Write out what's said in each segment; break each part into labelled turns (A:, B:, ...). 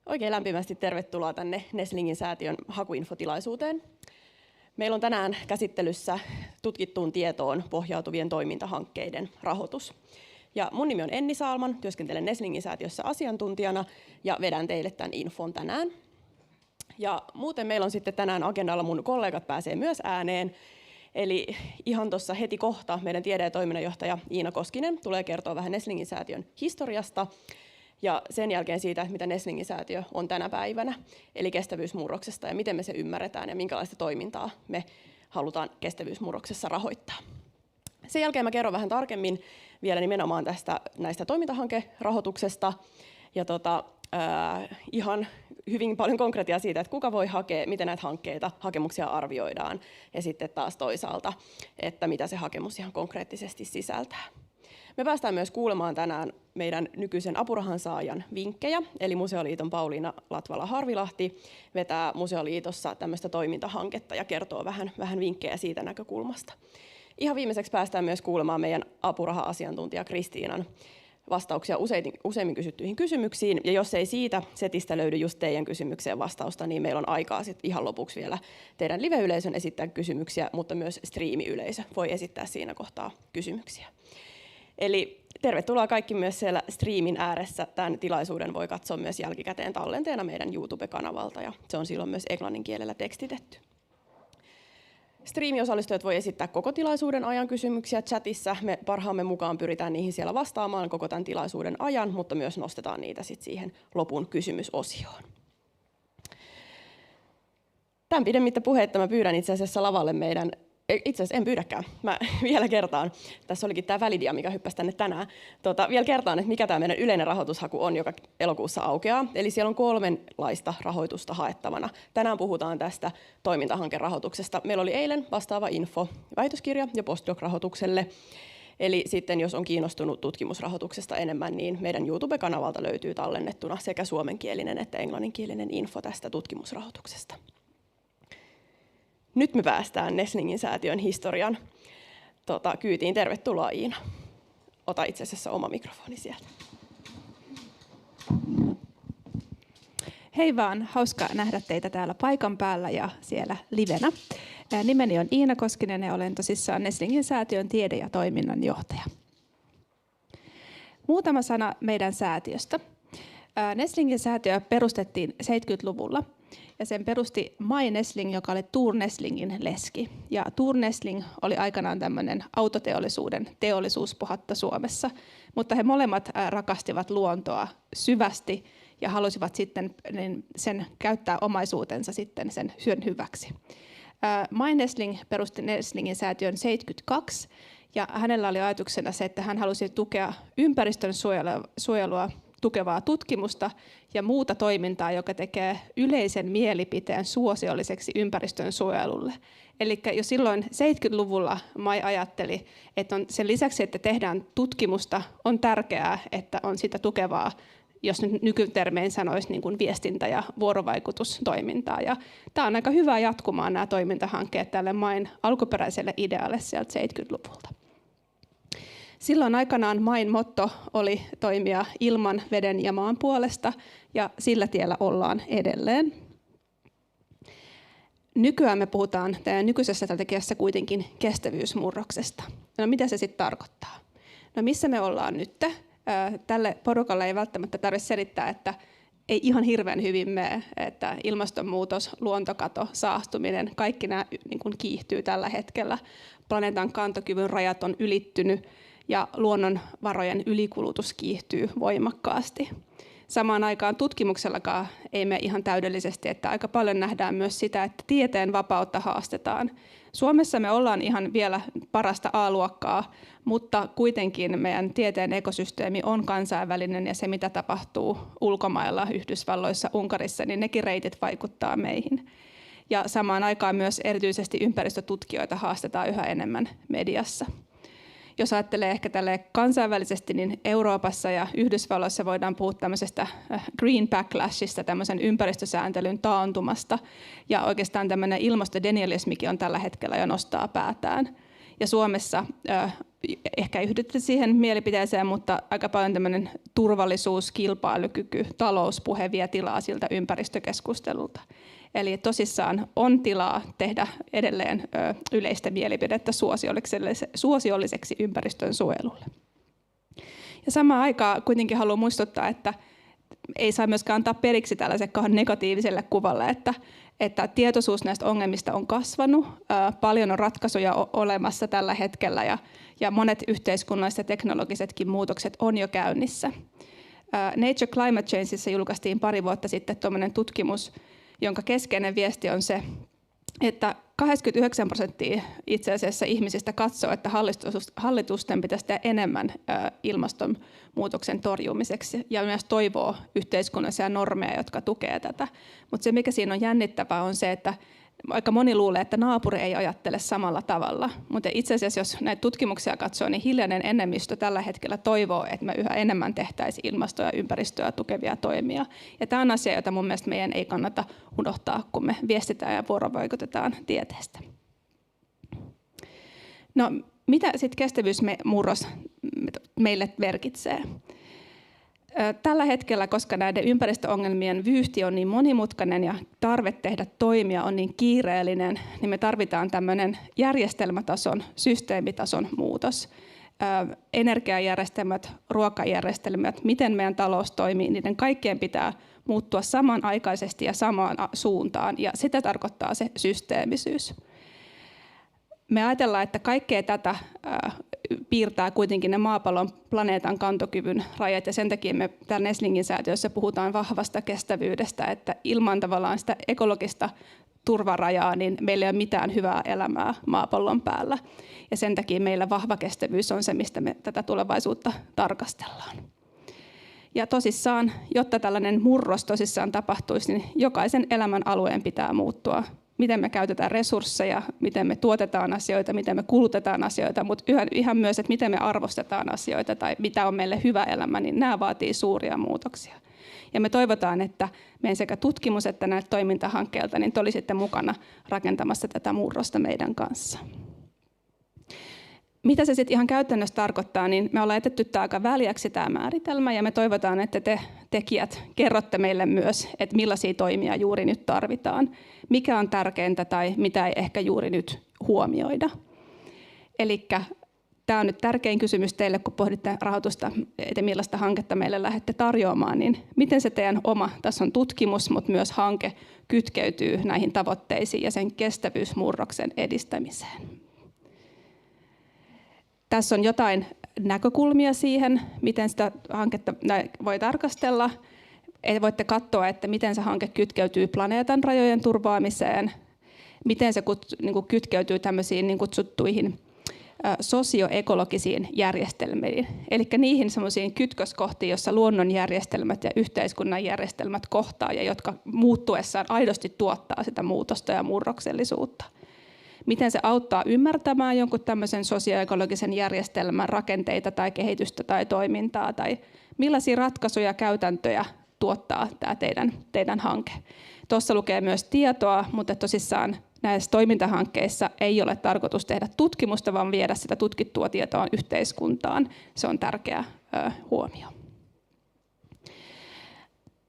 A: Oikein lämpimästi tervetuloa tänne Neslingin säätiön hakuinfotilaisuuteen. Meillä on tänään käsittelyssä tutkittuun tietoon pohjautuvien toimintahankkeiden rahoitus. Ja mun nimi on Enni Saalman, työskentelen Neslingin säätiössä asiantuntijana ja vedän teille tämän infon tänään. Ja muuten meillä on sitten tänään agendalla mun kollegat pääsee myös ääneen. Eli ihan tuossa heti kohta meidän tiede- ja toiminnanjohtaja Iina Koskinen tulee kertoa vähän Neslingin säätiön historiasta. Ja sen jälkeen siitä, mitä Neslingin säätiö on tänä päivänä, eli kestävyysmurroksesta ja miten me se ymmärretään ja minkälaista toimintaa me halutaan kestävyysmurroksessa rahoittaa. Sen jälkeen mä kerron vähän tarkemmin vielä nimenomaan näistä toimintahankerahoituksesta ja ihan hyvin paljon konkretiaa siitä, että kuka voi hakea, miten näitä hakemuksia arvioidaan ja sitten taas toisaalta, että mitä se hakemus ihan konkreettisesti sisältää. Me päästään myös kuulemaan tänään meidän nykyisen apurahan saajan vinkkejä, eli Museoliiton Pauliina Latvala-Harvilahti vetää Museoliitossa tämmöistä toimintahanketta ja kertoo vähän vinkkejä siitä näkökulmasta. Ihan viimeiseksi päästään myös kuulemaan meidän apuraha-asiantuntija Kristiinan vastauksia useimmin kysyttyihin kysymyksiin, ja jos ei siitä setistä löydy just teidän kysymykseen vastausta, niin meillä on aikaa sitten ihan lopuksi vielä teidän live-yleisön esittää kysymyksiä, mutta myös striimiyleisö voi esittää siinä kohtaa kysymyksiä. Eli tervetuloa kaikki myös siellä striimin ääressä. Tämän tilaisuuden voi katsoa myös jälkikäteen tallenteena meidän YouTube-kanavalta, ja se on silloin myös englannin kielellä tekstitetty. Striimiosallistujat voi esittää koko tilaisuuden ajan kysymyksiä chatissa. Me parhaamme mukaan pyritään niihin siellä vastaamaan koko tämän tilaisuuden ajan, mutta myös nostetaan niitä sitten siihen lopun kysymysosioon. Tämän pidemmittä puheitta mä pyydän itse asiassa lavalle meidän... Itse asiassa en pyydäkään. Mä vielä kertaan. Tässä olikin tämä välidia, mikä hyppäsi tänne tänään. Vielä kertaan, että mikä tämä meidän yleinen rahoitushaku on, joka elokuussa aukeaa. Eli siellä on 3 rahoitusta haettavana. Tänään puhutaan tästä toimintahankerahoituksesta. Meillä oli eilen vastaava info väitöskirja- ja postdoc-rahoitukselle. Eli sitten jos on kiinnostunut tutkimusrahoituksesta enemmän, niin meidän YouTube-kanavalta löytyy tallennettuna sekä suomenkielinen että englanninkielinen info tästä tutkimusrahoituksesta. Nyt me päästään Neslingin säätiön historian kyytiin. Tervetuloa Iina. Ota itse asiassa oma mikrofoni sieltä.
B: Hei vaan, hauskaa nähdä teitä täällä paikan päällä ja siellä livenä. Nimeni on Iina Koskinen ja olen tosissaan Neslingin säätiön tiede- ja toiminnanjohtaja. Muutama sana meidän säätiöstä. Neslingin säätiö perustettiin 70-luvulla. Ja sen perusti Mai Nesling, joka oli Thor Neslingin leski. Ja Thor Nesling oli aikanaan tämmöinen autoteollisuuden teollisuuspohatta Suomessa. Mutta he molemmat rakastivat luontoa syvästi ja halusivat sitten sen käyttää omaisuutensa sitten sen hyön hyväksi. Mai Nesling perusti Neslingin säätiön 72 ja hänellä oli ajatuksena se, että hän halusi tukea ympäristön suojelua tukevaa tutkimusta ja muuta toimintaa, joka tekee yleisen mielipiteen suosiolliseksi ympäristön suojelulle. Eli jo silloin 70-luvulla Mai ajatteli, että sen lisäksi, että tehdään tutkimusta, on tärkeää, että on sitä tukevaa, jos nyt nykytermein sanoisi niin kuin viestintä- ja vuorovaikutustoimintaa. Ja tämä on aika hyvä jatkumaan nämä toimintahankkeet tälle Main alkuperäiselle idealle sieltä 70-luvulta. Silloin aikanaan Main motto oli toimia ilman, veden ja maan puolesta, ja sillä tiellä ollaan edelleen. Nykyään me puhutaan nykyisessä strategiassa kuitenkin kestävyysmurroksesta. No mitä se sitten tarkoittaa? No missä me ollaan nyt? Tälle porukalle ei välttämättä tarvitse selittää, että ei ihan hirveän hyvin mene, että ilmastonmuutos, luontokato, saastuminen, kaikki nämä niin kuin kiihtyy tällä hetkellä. Planeetan kantokyvyn rajat on ylittynyt ja luonnonvarojen ylikulutus kiihtyy voimakkaasti. Samaan aikaan tutkimuksellakaan ei mene ihan täydellisesti, että aika paljon nähdään myös sitä, että tieteen vapautta haastetaan. Suomessa me ollaan ihan vielä parasta A-luokkaa, mutta kuitenkin meidän tieteen ekosysteemi on kansainvälinen ja se, mitä tapahtuu ulkomailla, Yhdysvalloissa, Unkarissa, niin nekin reitit vaikuttaa meihin. Ja samaan aikaan myös erityisesti ympäristötutkijoita haastetaan yhä enemmän mediassa. Jos ajattelee ehkä tälle kansainvälisesti, niin Euroopassa ja Yhdysvalloissa voidaan puhua tämmöisestä green backlashista, tämmöisen ympäristösääntelyn taantumasta. Ja oikeastaan tämmöinen ilmastodenialismikin on tällä hetkellä jo nostaa päätään. Ja Suomessa ehkä yhdytte siihen mielipiteeseen, mutta aika paljon tämmöinen turvallisuus, kilpailukyky, talouspuhe vie tilaa siltä ympäristökeskustelulta. Eli tosissaan on tilaa tehdä edelleen yleistä mielipidettä suosiolliseksi ympäristön suojelulle. Ja samaan aikaan kuitenkin haluan muistuttaa, että ei saa myöskään antaa periksi tällaiselle negatiiviselle kuvalle, että tietoisuus näistä ongelmista on kasvanut, paljon on ratkaisuja olemassa tällä hetkellä ja monet yhteiskunnalliset ja teknologisetkin muutokset on jo käynnissä. Nature Climate Changeissa julkaistiin pari vuotta sitten tuommoinen tutkimus, jonka keskeinen viesti on se, että 89% itse asiassa ihmisistä katsoo, että hallitusten pitäisi tehdä enemmän ilmastonmuutoksen torjumiseksi ja myös toivoo yhteiskunnallisia normeja, jotka tukee tätä. Mutta se, mikä siinä on jännittävää, on se, että aika moni luulee, että naapuri ei ajattele samalla tavalla, mutta itse asiassa, jos näitä tutkimuksia katsoo, niin hiljainen enemmistö tällä hetkellä toivoo, että me yhä enemmän tehtäisiin ilmastoa ja ympäristöä tukevia toimia. Ja tämä on asia, jota mun mielestä meidän ei kannata unohtaa, kun me viestitään ja vuorovaikutetaan tieteestä. No, mitä sitten kestävyysmurros meille merkitsee? Tällä hetkellä, koska näiden ympäristöongelmien vyyhti on niin monimutkainen ja tarve tehdä toimia on niin kiireellinen, niin me tarvitaan tämmöinen järjestelmätason, systeemitason muutos. Energiajärjestelmät, ruokajärjestelmät, miten meidän talous toimii, niiden kaikkien pitää muuttua samanaikaisesti ja samaan suuntaan, ja sitä tarkoittaa se systeemisyys. Me ajatellaan, että kaikkea tätä piirtää kuitenkin ne maapallon planeetan kantokyvyn rajat, ja sen takia me täällä Neslingin säätiössä puhutaan vahvasta kestävyydestä, että ilman tavallaan sitä ekologista turvarajaa, niin meillä ei ole mitään hyvää elämää maapallon päällä. Ja sen takia meillä vahva kestävyys on se, mistä me tätä tulevaisuutta tarkastellaan. Ja tosissaan, jotta tällainen murros tosissaan tapahtuisi, niin jokaisen elämän alueen pitää muuttua. Miten me käytetään resursseja, miten me tuotetaan asioita, miten me kulutetaan asioita, mutta ihan myös, että miten me arvostetaan asioita tai mitä on meille hyvä elämä, niin nämä vaatii suuria muutoksia. Ja me toivotaan, että meidän sekä tutkimus että näiltä toimintahankkeilta, niin te olisitte mukana rakentamassa tätä murrosta meidän kanssa. Mitä se sitten ihan käytännössä tarkoittaa, niin me ollaan jätetty tämä aika väljäksi tämä määritelmä, ja me toivotaan, että te tekijät kerrotte meille myös, että millaisia toimia juuri nyt tarvitaan, mikä on tärkeintä tai mitä ei ehkä juuri nyt huomioida. Eli tämä on nyt tärkein kysymys teille, kun pohditte rahoitusta, että millaista hanketta meille lähdette tarjoamaan, niin miten se teidän oma, tässä on tutkimus, mutta myös hanke kytkeytyy näihin tavoitteisiin ja sen kestävyysmurroksen edistämiseen. Tässä on jotain näkökulmia siihen, miten sitä hanketta voi tarkastella. Voitte katsoa, että miten se hanke kytkeytyy planeetan rajojen turvaamiseen, miten se kytkeytyy tämmöisiin niin kutsuttuihin sosioekologisiin järjestelmiin, eli niihin semmoisiin kytköskohtiin, joissa luonnonjärjestelmät ja yhteiskunnan järjestelmät kohtaa ja jotka muuttuessaan aidosti tuottaa sitä muutosta ja murroksellisuutta. Miten se auttaa ymmärtämään jonkun tämmöisen sosioekologisen järjestelmän rakenteita tai kehitystä tai toimintaa, tai millaisia ratkaisuja ja käytäntöjä tuottaa tämä teidän hanke. Tuossa lukee myös tietoa, mutta tosissaan näissä toimintahankkeissa ei ole tarkoitus tehdä tutkimusta, vaan viedä sitä tutkittua tietoa yhteiskuntaan. Se on tärkeä huomio.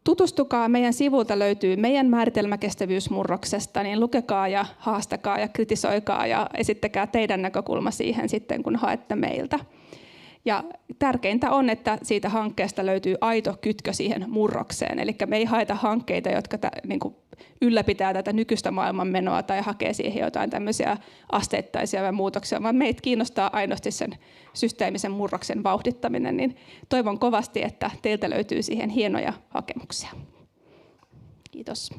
B: Tutustukaa, meidän sivulta löytyy meidän määritelmä kestävyysmurroksesta, niin lukekaa ja haastakaa ja kritisoikaa ja esittäkää teidän näkökulma siihen sitten, kun haette meiltä. Ja tärkeintä on, että siitä hankkeesta löytyy aito kytkö siihen murrokseen. Eli me ei haeta hankkeita, jotka ylläpitää tätä nykyistä maailmanmenoa tai hakee siihen jotain tämmöisiä asteittaisia muutoksia, vaan meitä kiinnostaa aidosti sen systeemisen murroksen vauhdittaminen. Niin toivon kovasti, että teiltä löytyy siihen hienoja hakemuksia. Kiitos.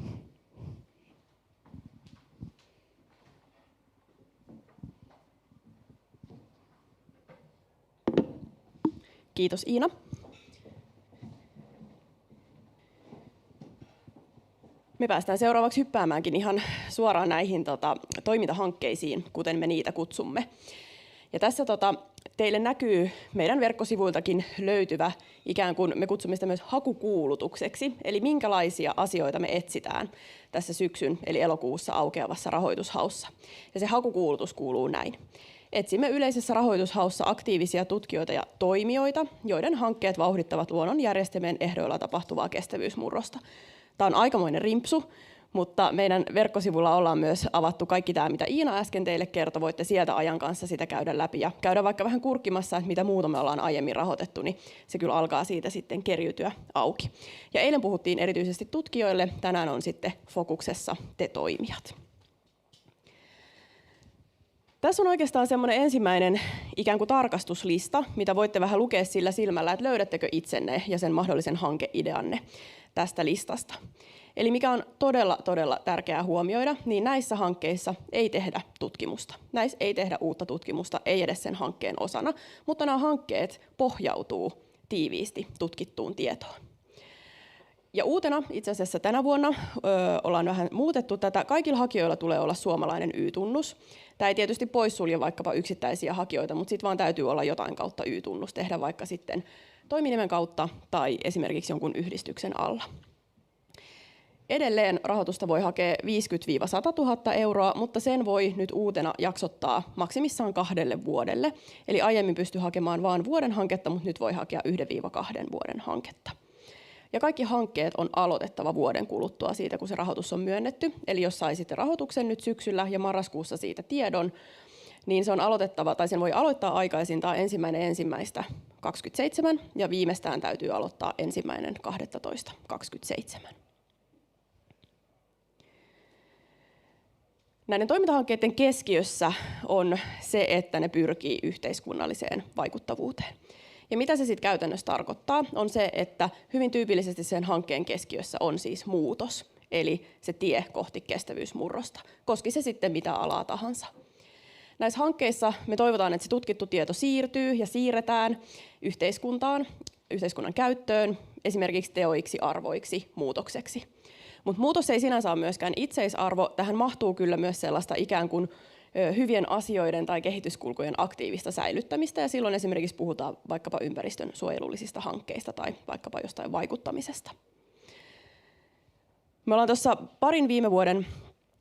A: Kiitos Iina. Me päästään seuraavaksi hyppäämäänkin ihan suoraan näihin toimintahankkeisiin, kuten me niitä kutsumme. Ja tässä teille näkyy meidän verkkosivuiltakin löytyvä ikään kuin me kutsumme sitä myös hakukuulutukseksi, eli minkälaisia asioita me etsitään tässä syksyn eli elokuussa aukeavassa rahoitushaussa. Ja se hakukuulutus kuuluu näin. Etsimme yleisessä rahoitushaussa aktiivisia tutkijoita ja toimijoita, joiden hankkeet vauhdittavat luonnon järjestelmien ehdoilla tapahtuvaa kestävyysmurrosta. Tämä on aikamoinen rimpsu, mutta meidän verkkosivulla ollaan myös avattu kaikki tämä, mitä Iina äsken teille kertoi. Voitte sieltä ajan kanssa sitä käydä läpi ja käydä vaikka vähän kurkkimassa, että mitä muuta me ollaan aiemmin rahoitettu, niin se kyllä alkaa siitä sitten keriytyä auki. Ja eilen puhuttiin erityisesti tutkijoille, tänään on sitten fokuksessa te toimijat. Tässä on oikeastaan semmoinen ensimmäinen ikään kuin tarkastuslista, mitä voitte vähän lukea sillä silmällä, että löydättekö itsenne ja sen mahdollisen hankeideanne tästä listasta. Eli mikä on todella tärkeää huomioida, niin näissä hankkeissa ei tehdä tutkimusta. Näissä ei tehdä uutta tutkimusta, ei edes sen hankkeen osana, mutta nämä hankkeet pohjautuu tiiviisti tutkittuun tietoon. Ja uutena itse asiassa tänä vuonna ollaan vähän muutettu tätä. Kaikilla hakijoilla tulee olla suomalainen Y-tunnus. Tämä ei tietysti poissulje vaikkapa yksittäisiä hakijoita, mutta sitten vaan täytyy olla jotain kautta Y-tunnus, tehdä vaikka sitten toiminimen kautta tai esimerkiksi jonkun yhdistyksen alla. Edelleen rahoitusta voi hakea 50 000–100 000 euroa, mutta sen voi nyt uutena jaksottaa maksimissaan 2 vuodelle. Eli aiemmin pystyi hakemaan vain vuoden hanketta, mutta nyt voi hakea 1–2 vuoden hanketta. Ja kaikki hankkeet on aloitettava vuoden kuluttua siitä, kun se rahoitus on myönnetty. Eli jos saisitte rahoituksen nyt syksyllä ja marraskuussa siitä tiedon, niin se on aloitettava, tai sen voi aloittaa aikaisintaan 1.1.27 ja viimeistään täytyy aloittaa 1.12.27. Näiden toimintahankkeiden keskiössä on se, että ne pyrkii yhteiskunnalliseen vaikuttavuuteen. Ja mitä se sitten käytännössä tarkoittaa, on se, että hyvin tyypillisesti sen hankkeen keskiössä on siis muutos, eli se tie kohti kestävyysmurrosta, koski se sitten mitä alaa tahansa. Näissä hankkeissa me toivotaan, että se tutkittu tieto siirtyy ja siirretään yhteiskunnan käyttöön, esimerkiksi teoiksi, arvoiksi, muutokseksi. Mutta muutos ei sinänsä ole myöskään itseisarvo. Tähän mahtuu kyllä myös sellaista ikään kuin hyvien asioiden tai kehityskulkujen aktiivista säilyttämistä, ja silloin esimerkiksi puhutaan vaikkapa ympäristön suojelullisista hankkeista tai vaikkapa jostain vaikuttamisesta. Me ollaan tuossa parin viime vuoden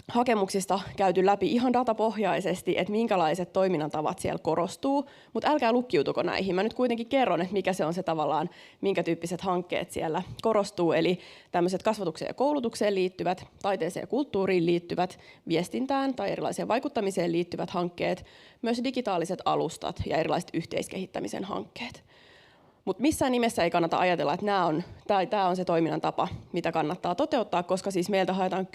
A: hakemuksista käyty läpi ihan datapohjaisesti, että minkälaiset toiminnan tavat siellä korostuu, mutta älkää lukkiutuko näihin. Mä nyt kuitenkin kerron, että mikä se on se tavallaan, minkä tyyppiset hankkeet siellä korostuu, eli tämmöiset kasvatukseen ja koulutukseen liittyvät, taiteeseen ja kulttuuriin liittyvät, viestintään tai erilaiseen vaikuttamiseen liittyvät hankkeet, myös digitaaliset alustat ja erilaiset yhteiskehittämisen hankkeet. Mutta missään nimessä ei kannata ajatella, että tämä on se toiminnan tapa, mitä kannattaa toteuttaa, koska siis meiltä haetaan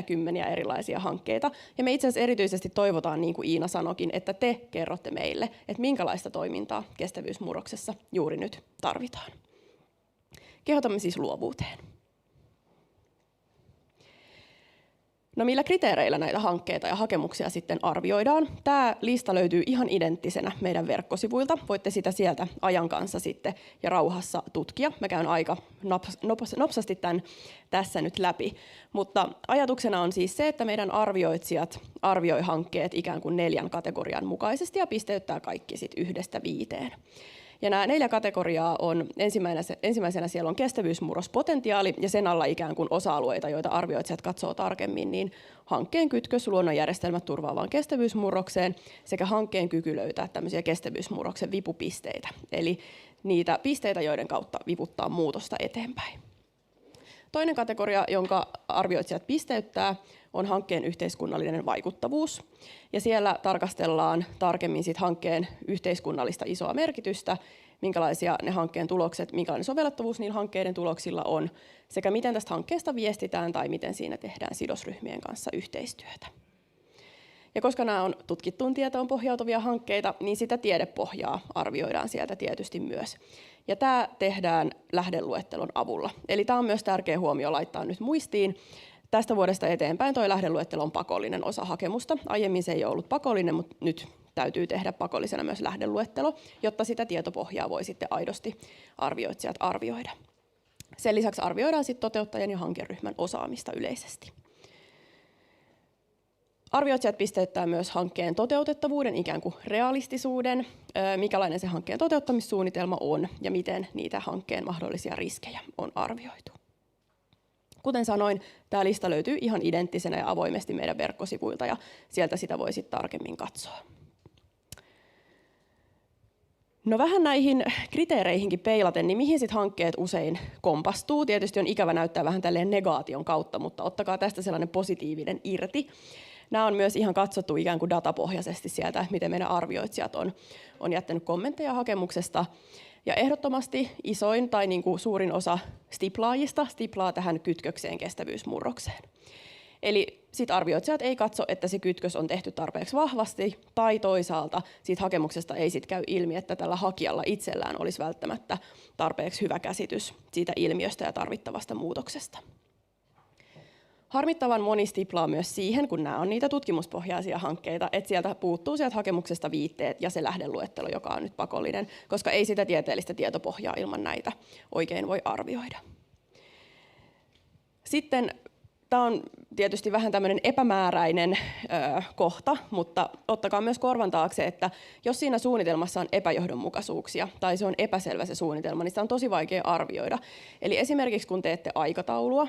A: kymmeniä erilaisia hankkeita. Ja me itse asiassa erityisesti toivotaan, niin kuin Iina sanoikin, että te kerrotte meille, että minkälaista toimintaa kestävyysmurroksessa juuri nyt tarvitaan. Kehotamme siis luovuuteen. No millä kriteereillä näitä hankkeita ja hakemuksia sitten arvioidaan? Tämä lista löytyy ihan identtisenä meidän verkkosivuilta. Voitte sitä sieltä ajan kanssa sitten ja rauhassa tutkia. Mä käyn aika nopsasti tämän tässä nyt läpi. Mutta ajatuksena on siis se, että meidän arvioitsijat arvioi hankkeet ikään kuin 4 kategorian mukaisesti ja pisteyttää kaikki sitten 1–5. Ja nämä 4 kategoriaa on, ensimmäisenä siellä on kestävyysmurrospotentiaali ja sen alla ikään kuin osa-alueita, joita arvioitsijat katsoo tarkemmin, niin hankkeen kytkös luonnonjärjestelmät turvaavaan kestävyysmurrokseen sekä hankkeen kyky löytää tämmöisiä kestävyysmurroksen vipupisteitä, eli niitä pisteitä, joiden kautta vivuttaa muutosta eteenpäin. Toinen kategoria, jonka arvioitsijat pisteyttää, on hankkeen yhteiskunnallinen vaikuttavuus. Ja siellä tarkastellaan tarkemmin sit hankkeen yhteiskunnallista isoa merkitystä, minkälaisia ne hankkeen tulokset, minkälainen sovellettavuus niillä hankkeiden tuloksilla on, sekä miten tästä hankkeesta viestitään tai miten siinä tehdään sidosryhmien kanssa yhteistyötä. Ja koska nämä on tutkittuun tietoon pohjautuvia hankkeita, niin sitä tiedepohjaa arvioidaan sieltä tietysti myös. Ja tämä tehdään lähdeluettelon avulla. Eli tämä on myös tärkeä huomio laittaa nyt muistiin. Tästä vuodesta eteenpäin tuo lähdeluettelo on pakollinen osa hakemusta. Aiemmin se ei ole ollut pakollinen, mutta nyt täytyy tehdä pakollisena myös lähdeluettelo, jotta sitä tietopohjaa voi sitten aidosti arvioitsijat arvioida. Sen lisäksi arvioidaan sitten toteuttajan ja hankeryhmän osaamista yleisesti. Arvioitsijat pisteyttää myös hankkeen toteutettavuuden, ikään kuin realistisuuden, mikälainen se hankkeen toteuttamissuunnitelma on ja miten niitä hankkeen mahdollisia riskejä on arvioitu. Kuten sanoin, tämä lista löytyy ihan identtisenä ja avoimesti meidän verkkosivuilta ja sieltä sitä voi sitten tarkemmin katsoa. No vähän näihin kriteereihinkin peilaten, niin mihin sitten hankkeet usein kompastuu? Tietysti on ikävä näyttää vähän tälleen negaation kautta, mutta ottakaa tästä sellainen positiivinen irti. Nämä on myös ihan katsottu ikään kuin datapohjaisesti sieltä, että miten meidän arvioitsijat on jättänyt kommentteja hakemuksesta. Ja ehdottomasti isoin tai niin kuin suurin osa stiplaajista stiplaa tähän kytkökseen kestävyysmurrokseen. Eli sit arvioitsijat ei katso, että se kytkös on tehty tarpeeksi vahvasti, tai toisaalta siitä hakemuksesta ei sit käy ilmi, että tällä hakijalla itsellään olisi välttämättä tarpeeksi hyvä käsitys siitä ilmiöstä ja tarvittavasta muutoksesta. Harmittavan moni stiplaa myös siihen, kun nämä on niitä tutkimuspohjaisia hankkeita, että sieltä puuttuu sieltä hakemuksesta viitteet ja se lähdeluettelo, joka on nyt pakollinen, koska ei sitä tieteellistä tietopohjaa ilman näitä oikein voi arvioida. Sitten tämä on tietysti vähän tämmöinen epämääräinen kohta, mutta ottakaa myös korvan taakse, että jos siinä suunnitelmassa on epäjohdonmukaisuuksia tai se on epäselvä se suunnitelma, niin sitä on tosi vaikea arvioida. Eli esimerkiksi kun teette aikataulua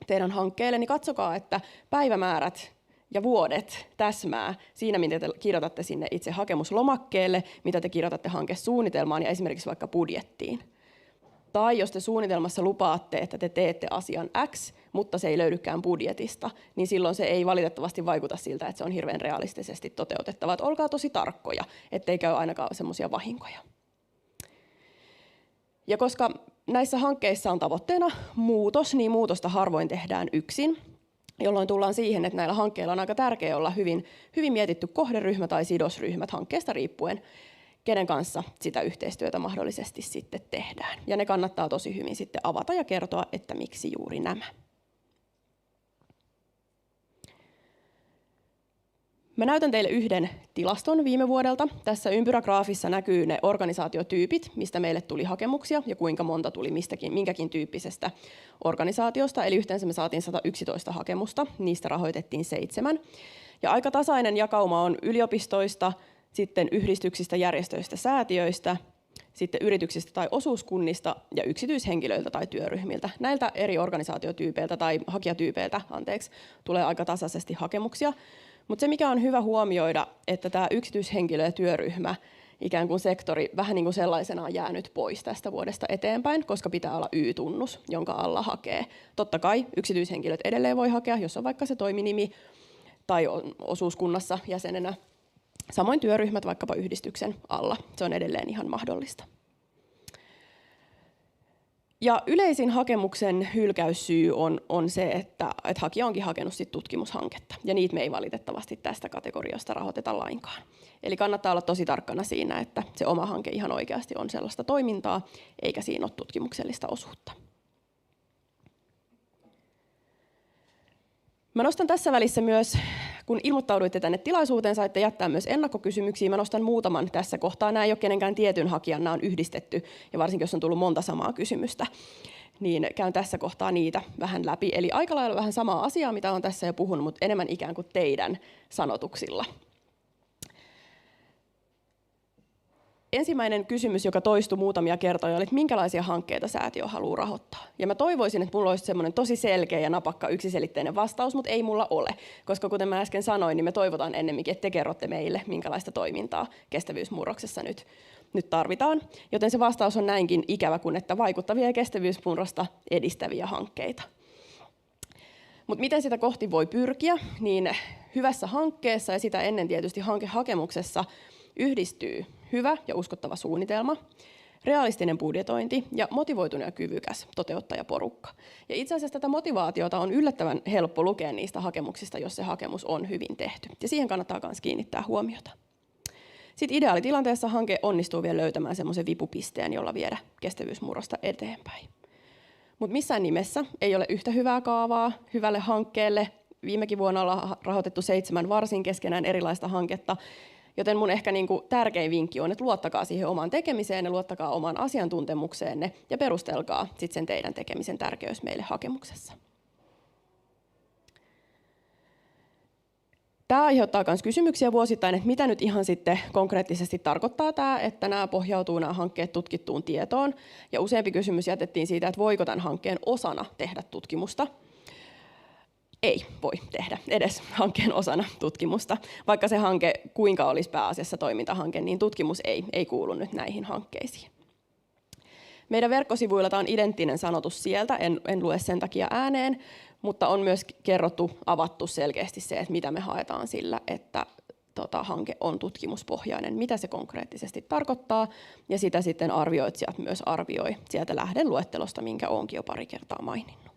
A: teidän hankkeelle, niin katsokaa, että päivämäärät ja vuodet täsmää siinä, mitä te kirjoitatte sinne itse hakemuslomakkeelle, mitä te kirjoitatte hankesuunnitelmaan ja esimerkiksi vaikka budjettiin. Tai jos te suunnitelmassa lupaatte, että te teette asian X, mutta se ei löydykään budjetista, niin silloin se ei valitettavasti vaikuta siltä, että se on hirveän realistisesti toteutettava. Että olkaa tosi tarkkoja, ettei käy ainakaan semmoisia vahinkoja. Ja koska näissä hankkeissa on tavoitteena muutos, niin muutosta harvoin tehdään yksin, jolloin tullaan siihen, että näillä hankkeilla on aika tärkeää olla hyvin mietitty kohderyhmä tai sidosryhmät hankkeesta riippuen, kenen kanssa sitä yhteistyötä mahdollisesti sitten tehdään. Ja ne kannattaa tosi hyvin sitten avata ja kertoa, että miksi juuri nämä. Mä näytän teille yhden tilaston viime vuodelta. Tässä ympyrägraafissa näkyy ne organisaatiotyypit, mistä meille tuli hakemuksia ja kuinka monta tuli minkäkin tyyppisestä organisaatiosta. Eli yhteensä me saatiin 111 hakemusta, niistä rahoitettiin 7. Ja aika tasainen jakauma on yliopistoista, sitten yhdistyksistä, järjestöistä, säätiöistä, sitten yrityksistä tai osuuskunnista ja yksityishenkilöiltä tai työryhmiltä. Näiltä eri organisaatiotyypeiltä tai hakijatyypeiltä, tulee aika tasaisesti hakemuksia. Mutta se, mikä on hyvä huomioida, että tämä yksityishenkilö ja työryhmä, ikään kuin sektori, vähän niin kuin sellaisena on jäänyt pois tästä vuodesta eteenpäin, koska pitää olla Y-tunnus, jonka alla hakee. Totta kai yksityishenkilöt edelleen voi hakea, jos on vaikka se toiminimi tai on osuuskunnassa jäsenenä. Samoin työryhmät vaikkapa yhdistyksen alla. Se on edelleen ihan mahdollista. Ja yleisin hakemuksen hylkäyssyy on se, että hakija onkin hakenut sit tutkimushanketta, ja niitä me ei valitettavasti tästä kategoriasta rahoiteta lainkaan. Eli kannattaa olla tosi tarkkana siinä, että se oma hanke ihan oikeasti on sellaista toimintaa, eikä siinä ole tutkimuksellista osuutta. Mä nostan tässä välissä myös, kun ilmoittauduitte tänne tilaisuuteen, saitte jättää myös ennakkokysymyksiä. Mä nostan muutaman tässä kohtaa. Nämä ei ole kenenkään tietyn hakijan, nämä on yhdistetty, ja varsinkin jos on tullut monta samaa kysymystä, niin käyn tässä kohtaa niitä vähän läpi. Eli aika lailla vähän samaa asiaa, mitä olen tässä jo puhunut, mutta enemmän ikään kuin teidän sanotuksilla. Ensimmäinen kysymys, joka toistui muutamia kertoja, oli, että minkälaisia hankkeita säätiö haluaa rahoittaa. Ja mä toivoisin, että mulla olisi semmoinen tosi selkeä ja napakka yksiselitteinen vastaus, mutta ei mulla ole. Koska kuten mä äsken sanoin, niin me toivotaan ennemminkin, että te kerrotte meille, minkälaista toimintaa kestävyysmurroksessa nyt tarvitaan. Joten se vastaus on näinkin ikävä kuin, että vaikuttavia ja kestävyysmurrosta edistäviä hankkeita. Mutta miten sitä kohti voi pyrkiä, niin hyvässä hankkeessa ja sitä ennen tietysti hankehakemuksessa yhdistyy hyvä ja uskottava suunnitelma, realistinen budjetointi ja motivoitunut ja kyvykäs toteuttajaporukka. Ja itse asiassa tätä motivaatiota on yllättävän helppo lukea niistä hakemuksista, jos se hakemus on hyvin tehty. Ja siihen kannattaa myös kiinnittää huomiota. Sitten ideaalitilanteessa hanke onnistuu vielä löytämään semmoisen vipupisteen, jolla viedä kestävyysmurrosta eteenpäin. Mutta missään nimessä ei ole yhtä hyvää kaavaa hyvälle hankkeelle. Viimekin vuonna ollaan rahoitettu 7 varsin keskenään erilaista hanketta. Joten mun ehkä tärkein vinkki on, että luottakaa siihen omaan tekemiseen ja luottakaa omaan asiantuntemukseenne ja perustelkaa sitten sen teidän tekemisen tärkeys meille hakemuksessa. Tämä aiheuttaa myös kysymyksiä vuosittain, että mitä nyt ihan sitten konkreettisesti tarkoittaa tämä, että nämä pohjautuu nämä hankkeet tutkittuun tietoon. Ja useampi kysymys jätettiin siitä, että voiko tämän hankkeen osana tehdä tutkimusta. ei voi tehdä edes hankkeen osana tutkimusta. Vaikka se hanke kuinka olisi pääasiassa toimintahanke, niin tutkimus ei kuulu nyt näihin hankkeisiin. Meidän verkkosivuilla tämä on identtinen sanotus sieltä, en lue sen takia ääneen, mutta on myös avattu selkeästi se, että mitä me haetaan sillä, että hanke on tutkimuspohjainen, mitä se konkreettisesti tarkoittaa, ja sitä sitten arvioitsijat myös arvioi sieltä lähdeluettelosta, minkä olenkin jo pari kertaa maininnut.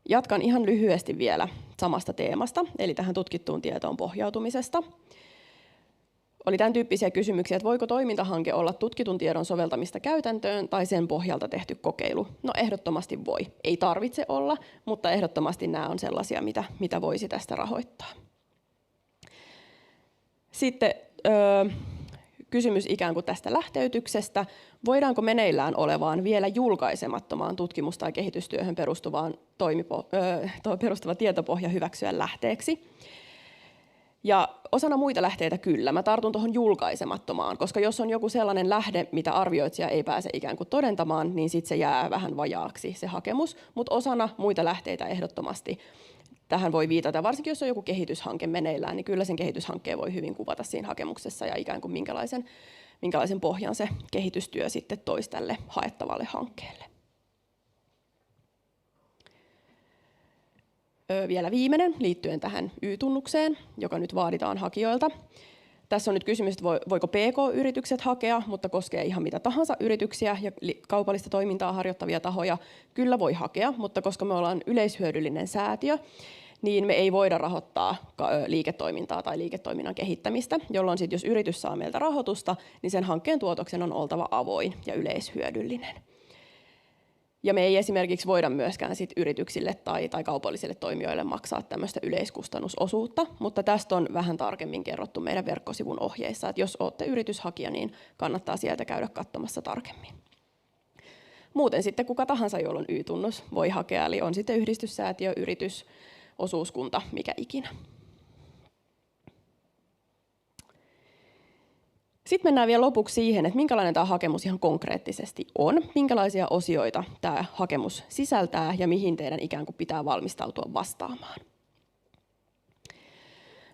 A: Jatkan ihan lyhyesti vielä samasta teemasta, eli tähän tutkittuun tietoon pohjautumisesta. Oli tämän tyyppisiä kysymyksiä, että voiko toimintahanke olla tutkitun tiedon soveltamista käytäntöön tai sen pohjalta tehty kokeilu? No ehdottomasti voi. Ei tarvitse olla, mutta ehdottomasti nämä on sellaisia, mitä voisi tästä rahoittaa. Sitten kysymys ikään kuin tästä lähteytyksestä. Voidaanko meneillään olevaan vielä julkaisemattomaan tutkimus- tai kehitystyöhön perustuva tietopohja hyväksyä lähteeksi? Ja osana muita lähteitä kyllä. Mä tartun tuohon julkaisemattomaan, koska jos on joku sellainen lähde, mitä arvioitsija ei pääse ikään kuin todentamaan, niin sitten se jää vähän vajaaksi se hakemus. Mutta osana muita lähteitä ehdottomasti tähän voi viitata, varsinkin jos on joku kehityshanke meneillään, niin kyllä sen kehityshankkeen voi hyvin kuvata siinä hakemuksessa ja ikään kuin minkälaisen pohjan se kehitystyö sitten toisi tälle haettavalle hankkeelle. Vielä viimeinen liittyen tähän Y-tunnukseen, joka nyt vaaditaan hakijoilta. Tässä on nyt kysymys, että voiko PK-yritykset hakea, mutta koskee ihan mitä tahansa yrityksiä ja kaupallista toimintaa harjoittavia tahoja. Kyllä voi hakea, mutta koska me ollaan yleishyödyllinen säätiö, niin me ei voida rahoittaa liiketoimintaa tai liiketoiminnan kehittämistä, jolloin sit, jos yritys saa meiltä rahoitusta, niin sen hankkeen tuotoksen on oltava avoin ja yleishyödyllinen. Ja me ei esimerkiksi voida myöskään sit yrityksille tai kaupallisille toimijoille maksaa tämmöistä yleiskustannusosuutta, mutta tästä on vähän tarkemmin kerrottu meidän verkkosivun ohjeissa, että jos olette yrityshakija, niin kannattaa sieltä käydä katsomassa tarkemmin. Muuten sitten kuka tahansa, jolla on Y-tunnus, voi hakea, eli on sitten yhdistyssäätiö, yritys, osuuskunta, mikä ikinä. Sitten mennään vielä lopuksi siihen, että minkälainen tämä hakemus ihan konkreettisesti on, minkälaisia osioita tämä hakemus sisältää ja mihin teidän ikään kuin pitää valmistautua vastaamaan.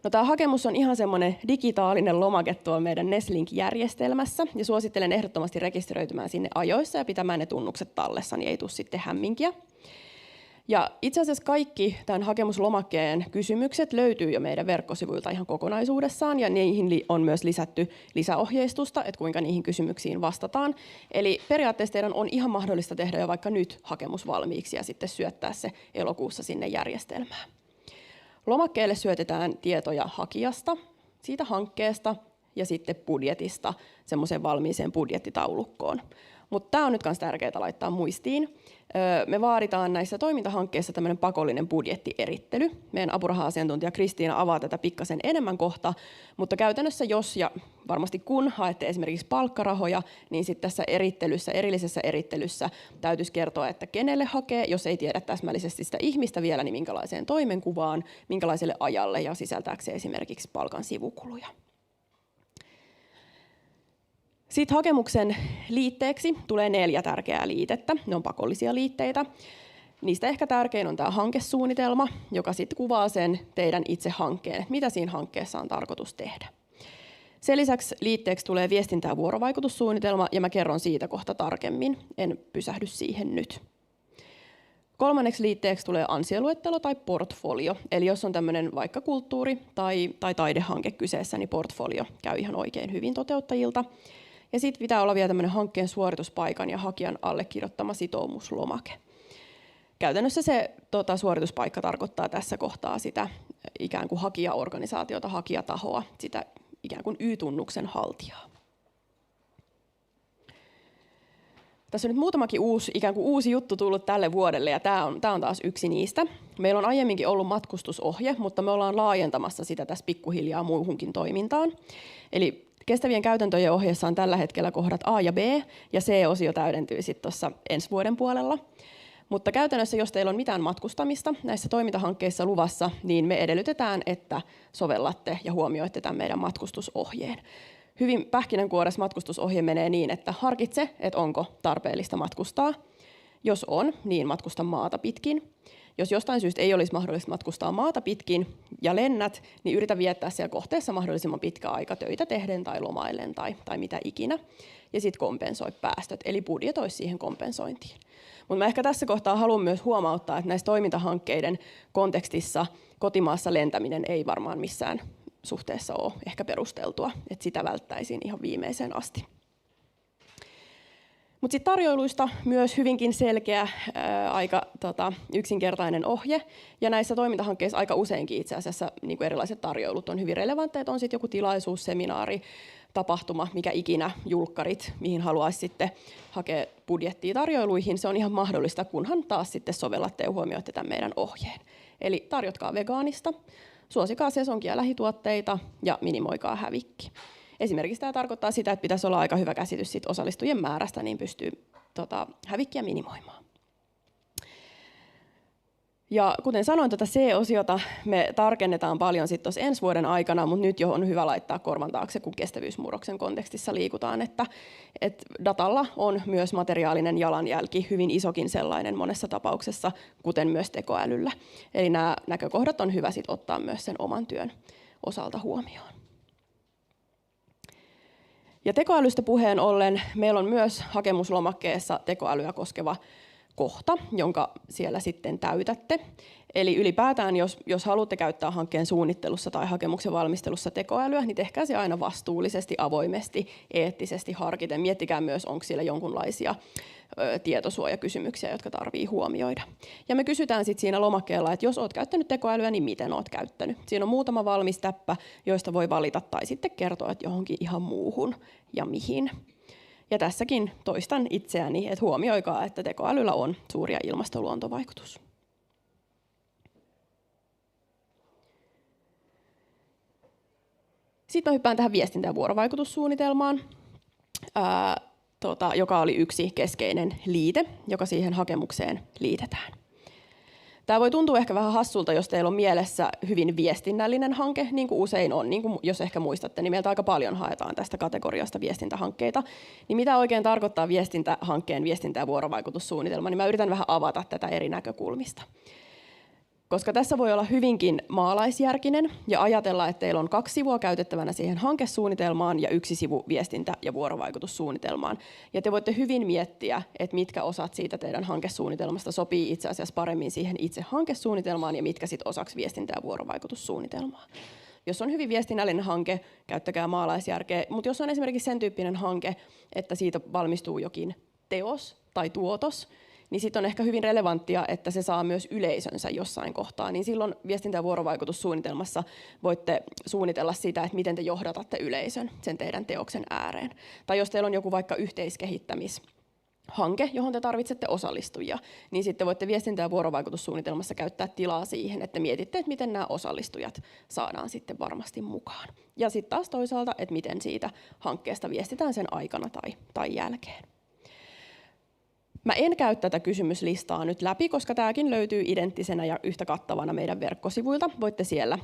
A: No, tämä hakemus on ihan semmoinen digitaalinen lomake tuolla meidän Neslink-järjestelmässä ja suosittelen ehdottomasti rekisteröitymään sinne ajoissa ja pitämään ne tunnukset tallessa, niin ei tule sitten hämminkiä. Ja itse asiassa kaikki tämän hakemuslomakkeen kysymykset löytyy jo meidän verkkosivuilta ihan kokonaisuudessaan ja niihin on myös lisätty lisäohjeistusta, että kuinka niihin kysymyksiin vastataan. Eli periaatteessa teidän on ihan mahdollista tehdä jo vaikka nyt hakemus valmiiksi ja sitten syöttää se elokuussa sinne järjestelmään. Lomakkeelle syötetään tietoja hakijasta, siitä hankkeesta ja sitten budjetista semmoiseen valmiiseen budjettitaulukkoon. Mutta tämä on nyt myös tärkeää laittaa muistiin. Me vaaditaan näissä toimintahankkeissa tämmöinen pakollinen budjettierittely. Meidän apuraha-asiantuntija Kristiina avaa tätä pikkasen enemmän kohta, mutta käytännössä jos ja varmasti kun haette esimerkiksi palkkarahoja, niin sitten tässä erillisessä erittelyssä täytyisi kertoa, että kenelle hakee, jos ei tiedä täsmällisesti sitä ihmistä vielä, niin minkälaiseen toimenkuvaan, minkälaiselle ajalle ja sisältääkö se esimerkiksi palkan sivukuluja. Sitten hakemuksen liitteeksi tulee 4 tärkeää liitettä. Ne on pakollisia liitteitä. Niistä ehkä tärkein on tämä hankesuunnitelma, joka sitten kuvaa sen teidän itse hankkeen, että mitä siinä hankkeessa on tarkoitus tehdä. Sen lisäksi liitteeksi tulee viestintä- ja vuorovaikutussuunnitelma, ja mä kerron siitä kohta tarkemmin. En pysähdy siihen nyt. 3. liitteeksi tulee ansioluettelo tai portfolio. Eli jos on tämmöinen vaikka kulttuuri- tai taidehanke kyseessä, niin portfolio käy ihan oikein hyvin toteuttajilta. Ja sitten pitää olla vielä tämmöinen hankkeen suorituspaikan ja hakijan allekirjoittama sitoumuslomake. Käytännössä se suorituspaikka tarkoittaa tässä kohtaa sitä ikään kuin hakijaorganisaatiota, hakijatahoa, sitä ikään kuin Y-tunnuksen haltijaa. Tässä on nyt muutamakin ikään kuin uusi juttu tullut tälle vuodelle, ja tämä on taas yksi niistä. Meillä on aiemminkin ollut matkustusohje, mutta me ollaan laajentamassa sitä tässä pikkuhiljaa muuhunkin toimintaan. Eli kestävien käytäntöjen ohjeessa on tällä hetkellä kohdat A ja B, ja C-osio täydentyy sitten tuossa ensi vuoden puolella. Mutta käytännössä, jos teillä on mitään matkustamista näissä toimintahankkeissa luvassa, niin me edellytetään, että sovellatte ja huomioitte tämän meidän matkustusohjeen. Hyvin pähkinänkuoressa matkustusohje menee niin, että harkitse, että onko tarpeellista matkustaa. Jos on, niin matkusta maata pitkin. Jos jostain syystä ei olisi mahdollista matkustaa maata pitkin ja lennät, niin yritä viettää siellä kohteessa mahdollisimman pitkä aika töitä tehden tai lomaillen tai mitä ikinä. Ja sitten kompensoi päästöt, eli budjetoi siihen kompensointiin. Mutta mä ehkä tässä kohtaa haluan myös huomauttaa, että näissä toimintahankkeiden kontekstissa kotimaassa lentäminen ei varmaan missään suhteessa ole ehkä perusteltua, että sitä välttäisin ihan viimeiseen asti. Mutta sitten tarjoiluista myös hyvinkin selkeä, aika yksinkertainen ohje. Ja näissä toimintahankkeissa aika useinkin itse asiassa niin kuin erilaiset tarjoilut on hyvin relevantteja. On sitten joku tilaisuus, seminaari, tapahtuma, mikä ikinä, julkkarit, mihin haluaisi sitten hakea budjettia tarjoiluihin. Se on ihan mahdollista, kunhan taas sitten sovellatte ja huomioitte tämän meidän ohjeen. Eli tarjotkaa vegaanista, suosikaa sesonkia lähituotteita ja minimoikaa hävikki. Esimerkiksi tämä tarkoittaa sitä, että pitäisi olla aika hyvä käsitys siitä osallistujien määrästä, niin pystyy hävikkiä minimoimaan. Ja kuten sanoin, C-osiota me tarkennetaan paljon sitten tuossa ensi vuoden aikana, mutta nyt jo on hyvä laittaa korvan taakse, kun kestävyysmurroksen kontekstissa liikutaan, että datalla on myös materiaalinen jalanjälki, hyvin isokin sellainen monessa tapauksessa, kuten myös tekoälyllä. Eli nämä näkökohdat on hyvä sit ottaa myös sen oman työn osalta huomioon. Ja tekoälystä puheen ollen meillä on myös hakemuslomakkeessa tekoälyä koskeva kohta, jonka siellä sitten täytätte. Eli ylipäätään, jos haluatte käyttää hankkeen suunnittelussa tai hakemuksen valmistelussa tekoälyä, niin tehkää se aina vastuullisesti, avoimesti, eettisesti harkiten. Miettikää myös, onko siellä jonkunlaisia tietosuojakysymyksiä, jotka tarvitsee huomioida. Ja me kysytään sitten siinä lomakkeella, että jos olet käyttänyt tekoälyä, niin miten olet käyttänyt. Siinä on muutama valmis täppä, joista voi valita tai sitten kertoa, että johonkin ihan muuhun ja mihin. Ja tässäkin toistan itseäni, että huomioikaa, että tekoälyllä on suuria ilmastoluontovaikutus. Sitten mä hyppään tähän viestintä- ja vuorovaikutussuunnitelmaan, joka oli yksi keskeinen liite, joka siihen hakemukseen liitetään. Tämä voi tuntua ehkä vähän hassulta, jos teillä on mielessä hyvin viestinnällinen hanke, niin kuin usein on. Niin kuin jos ehkä muistatte, niin meiltä aika paljon haetaan tästä kategoriasta viestintähankkeita. Niin mitä oikein tarkoittaa viestintähankkeen viestintä- ja vuorovaikutussuunnitelma, niin mä yritän vähän avata tätä eri näkökulmista. Koska tässä voi olla hyvinkin maalaisjärkinen ja ajatella, että teillä on 2 sivua käytettävänä siihen hankesuunnitelmaan ja 1 sivu viestintä- ja vuorovaikutussuunnitelmaan. Ja te voitte hyvin miettiä, että mitkä osat siitä teidän hankesuunnitelmasta sopii itse asiassa paremmin siihen itse hankesuunnitelmaan ja mitkä sitten osaksi viestintä- ja vuorovaikutussuunnitelmaa. Jos on hyvin viestinnällinen hanke, käyttäkää maalaisjärkeä, mutta jos on esimerkiksi sen tyyppinen hanke, että siitä valmistuu jokin teos tai tuotos, niin sitten on ehkä hyvin relevanttia, että se saa myös yleisönsä jossain kohtaa. Niin silloin viestintä- ja vuorovaikutussuunnitelmassa voitte suunnitella sitä, että miten te johdatatte yleisön sen teidän teoksen ääreen. Tai jos teillä on joku vaikka yhteiskehittämishanke, johon te tarvitsette osallistujia, niin sitten voitte viestintä- ja vuorovaikutussuunnitelmassa käyttää tilaa siihen, että mietitte, että miten nämä osallistujat saadaan sitten varmasti mukaan. Ja sitten taas toisaalta, että miten siitä hankkeesta viestitään sen aikana tai jälkeen. Mä en käy tätä kysymyslistaa nyt läpi, koska tämäkin löytyy identtisenä ja yhtä kattavana meidän verkkosivuilta. Voitte sieltä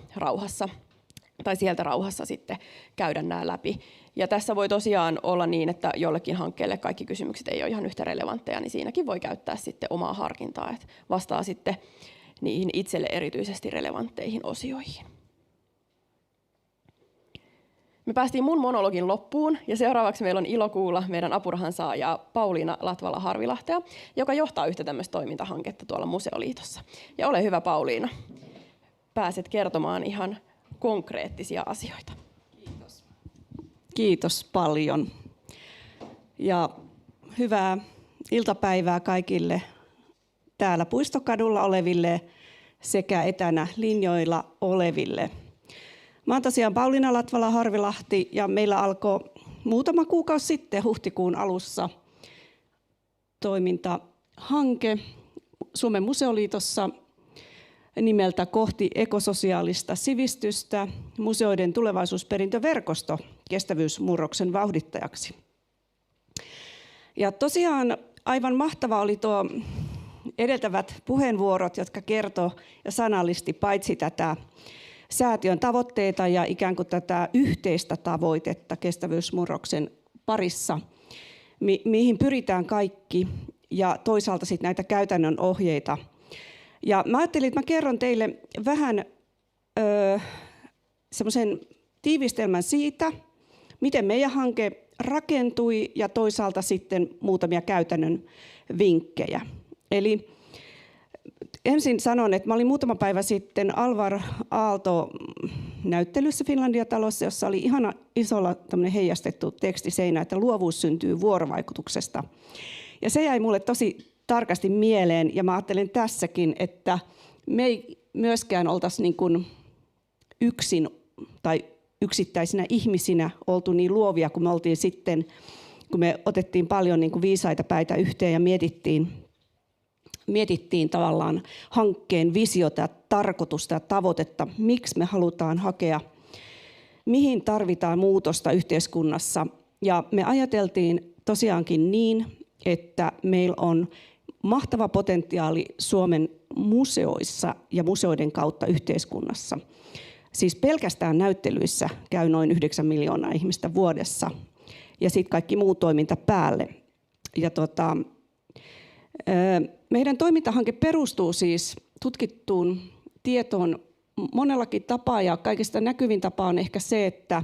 A: rauhassa sitten käydä nämä läpi. Ja tässä voi tosiaan olla niin, että jollekin hankkeelle kaikki kysymykset ei ole ihan yhtä relevantteja, niin siinäkin voi käyttää sitten omaa harkintaa, että vastaa sitten niihin itselle erityisesti relevantteihin osioihin. Me päästiin mun monologin loppuun ja seuraavaksi meillä on ilo kuulla meidän apurahan saajaa Pauliina Latvala-Harvilahtea, joka johtaa yhtä tämmöistä toimintahanketta tuolla Museoliitossa. Ja ole hyvä, Pauliina. Pääset kertomaan ihan konkreettisia asioita.
C: Kiitos. Kiitos paljon. Ja hyvää iltapäivää kaikille täällä Puistokadulla oleville sekä etänä linjoilla oleville. Mä oon tosiaan Pauliina Latvala-Harvilahti ja meillä alkoi muutama kuukausi sitten huhtikuun alussa toimintahanke Suomen Museoliitossa nimeltä Kohti ekososiaalista sivistystä, museoiden tulevaisuusperintöverkosto kestävyysmurroksen vauhdittajaksi. Ja tosiaan aivan mahtava oli tuo edeltävät puheenvuorot, jotka kertoi ja sanallisti paitsi tätä säätiön tavoitteita ja ikään kuin tätä yhteistä tavoitetta kestävyysmurroksen parissa, mihin pyritään kaikki ja toisaalta sitten näitä käytännön ohjeita. Ja mä ajattelin, että mä kerron teille vähän semmoisen tiivistelmän siitä, miten meidän hanke rakentui ja toisaalta sitten muutamia käytännön vinkkejä. Eli ensin sanon, että mä olin muutama päivä sitten Alvar Aalto-näyttelyssä Finlandia-talossa, jossa oli ihana isolla tämmöinen heijastettu tekstiseinä, että luovuus syntyy vuorovaikutuksesta. Ja se jäi mulle tosi tarkasti mieleen, ja mä ajattelen tässäkin, että me ei myöskään oltaisi niin kuin yksin tai yksittäisinä ihmisinä oltu niin luovia kuin me oltiin sitten, kun me otettiin paljon niin kuin viisaita päitä yhteen ja mietittiin tavallaan hankkeen visiota, tarkoitusta ja tavoitetta, miksi me halutaan hakea, mihin tarvitaan muutosta yhteiskunnassa. Ja me ajateltiin tosiaankin niin, että meillä on mahtava potentiaali Suomen museoissa ja museoiden kautta yhteiskunnassa. Siis pelkästään näyttelyissä käy noin 9 miljoonaa ihmistä vuodessa ja sitten kaikki muu toiminta päälle. Ja meidän toimintahanke perustuu siis tutkittuun tietoon monellakin tapaa, ja kaikista näkyvin tapa on ehkä se, että